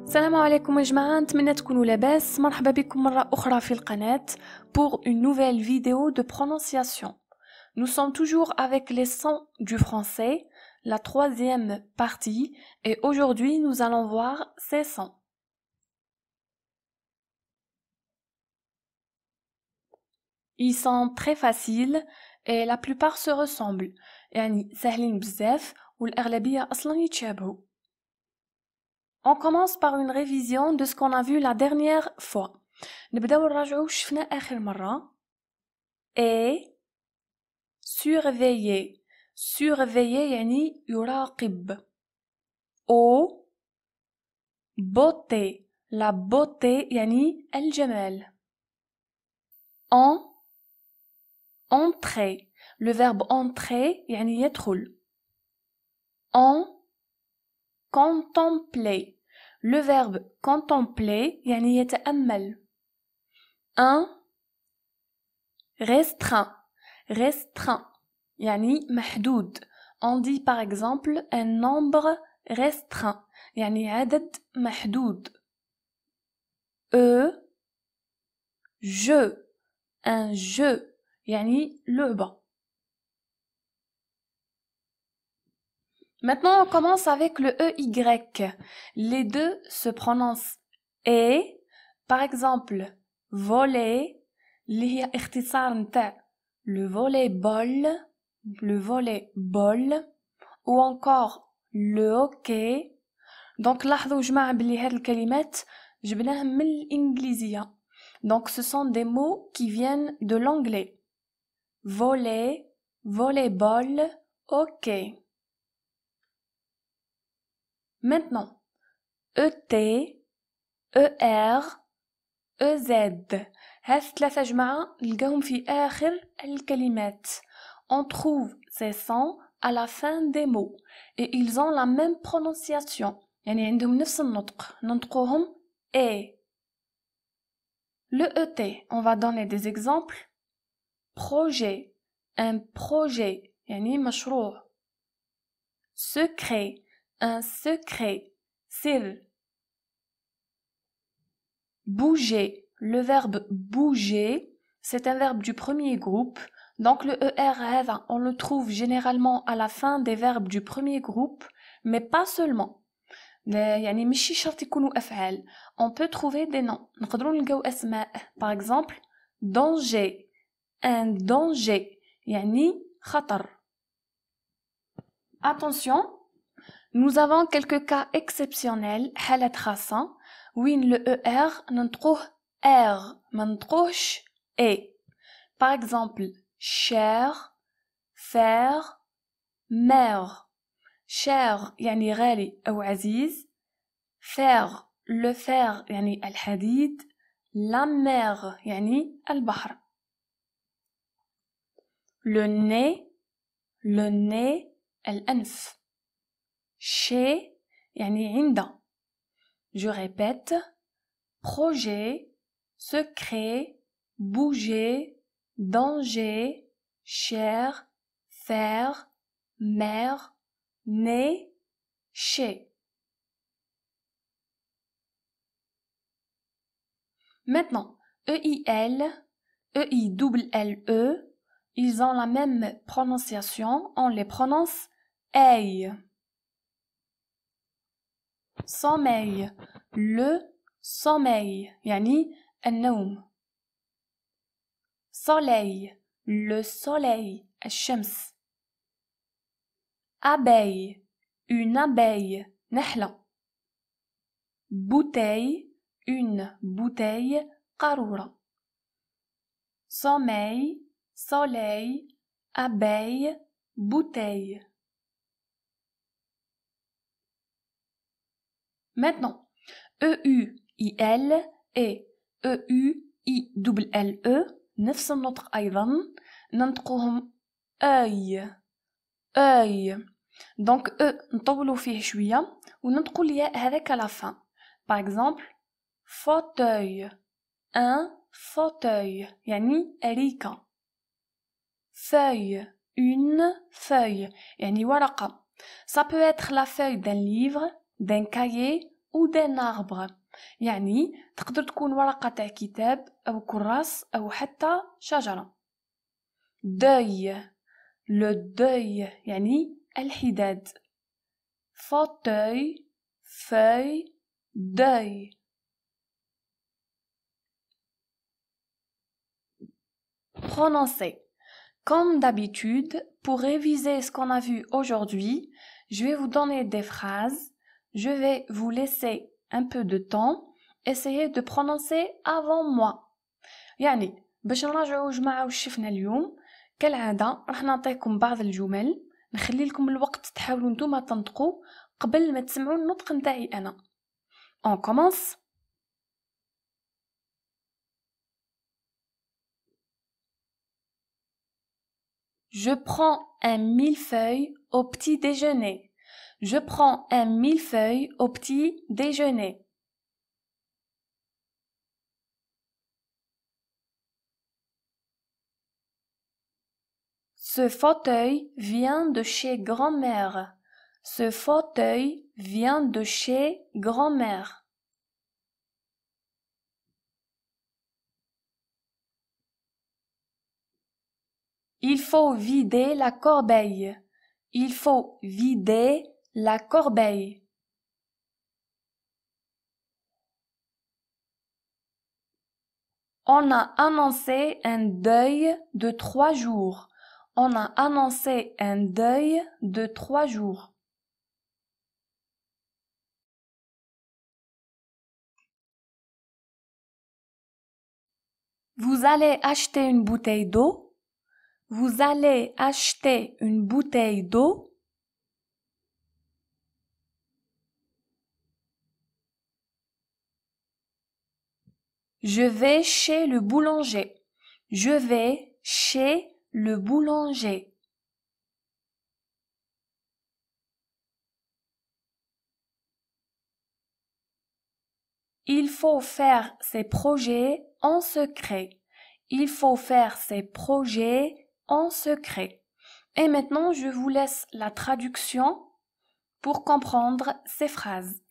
السلام عليكم يا جماعة، نتمنى تكونوا لاباس. مرحبا بكم مرة أخرى في القناة pour une nouvelle vidéo de prononciation. Nous sommes toujours avec les sons du français, la troisième partie, et aujourd'hui nous allons voir ces sons. Ils sont très faciles et la plupart se ressemblent. يعني سهلين بزاف والأغلبية أصلا يتشابهوا. On commence par une révision de ce qu'on a vu la dernière fois. نبداو نراجعو شفنا آخر مرة. Et surveiller. Surveiller يعني يراقب. Au beauté. La beauté يعني الجمال. En entrer. Le verbe entrer يعني يدخل. En contempler. Le verbe contempler يعني يتأمل. Un restreint. Restreint يعني محدود. On dit par exemple un nombre restreint يعني عدد محدود. Jeu. Un jeu يعني لعبة. Maintenant, on commence avec le EY. Les deux se prononcent et. Par exemple, voler, اللي هي اختصار نتاع le volleyball, le volleyball, ou encore le hockey. Donc, لاحظوا جماعة بلي هاد الكلمات جبناهم من الإنجليزية. Donc, ce sont des mots qui viennent de l'anglais. Voler, volleyball, hockey. Maintenant, ET, ER, EZ. هاد الثلاثة جماعة نلقاهم في آخر الكلمات. On trouve ces sons à la fin des mots et ils ont la même prononciation. يعني عندهم نفس النطق. ننطقوهم E. Le ET, on va donner des exemples. Projet, un projet يعني مشروع. Secret, un secret, سر. Bouger, le verbe bouger, c'est un verbe du premier groupe. Donc le ER, on le trouve généralement à la fin des verbes du premier groupe, mais pas seulement. يعني ماشي شرط يكونوا أفعال. On peut trouver des noms. نقدروا نلقاو أسماء. Par exemple, danger, un danger يعني خطر. Attention, nous avons quelques cas exceptionnels, حالات خاصة, وين le ER ننطقوه R, ما ننطقوهش E. Par exemple, cher, faire, mère. cher يعني غالي أو عزيز. faire, le fer يعني الحديد. la mer يعني البحر. le nez الأنف. chez يعني عند. Je répète, projet, secret, bouger, danger, cher, faire, mère, nez, chez. Maintenant, EIL, EILLE, ils ont la même prononciation, on les prononce EI. Sommeil, le sommeil, يعني النوم. Soleil, le soleil, الشمس. Abeille, une abeille, نحلة. Bouteille, une bouteille, قارورة. Sommeil, soleil, abeille, bouteille. Maintenant, EUIL et EUILLE نفس النطق أيضا ننطقوهم أي. Donc نطولوا فيه شوية وننطقوا الياء هذاك à la fin. Par exemple, fauteuil, un fauteuil يعني أريكة. Feuille, une feuille يعني ورقة. Ça peut être la feuille d'un livre, d'un cahier ou d'un arbre. يعني تقدر تكون ورقة تاع كتاب أو كراس أو حتى شجرة. deuil. Le deuil يعني الحداد. fauteuil, feuille, deuil. Prononcer. Comme d'habitude, pour réviser ce qu'on a vu aujourd'hui, je vais vous donner des phrases. Je vais vous laisser un peu de temps. Essayez de prononcer avant moi. يعني باش نراجعوا جماعة وش شفنا اليوم كالعادة راح نعطيكم بعض الجمل نخلي لكم الوقت تحاولوا نتوما تنطقوا قبل ما تسمعوا النطق نتاعي أنا. On commence. Je prends un millefeuille au petit déjeuner. Je prends un millefeuille au petit déjeuner. Ce fauteuil vient de chez grand-mère. Ce fauteuil vient de chez grand-mère. Il faut vider la corbeille. Il faut vider la corbeille. On a annoncé un deuil de 3 jours. On a annoncé un deuil de 3 jours. Vous allez acheter une bouteille d'eau. Vous allez acheter une bouteille d'eau. Je vais chez le boulanger. Je vais chez le boulanger. Il faut faire ses projets en secret. Il faut faire ses projets en secret. Et maintenant, je vous laisse la traduction pour comprendre ces phrases.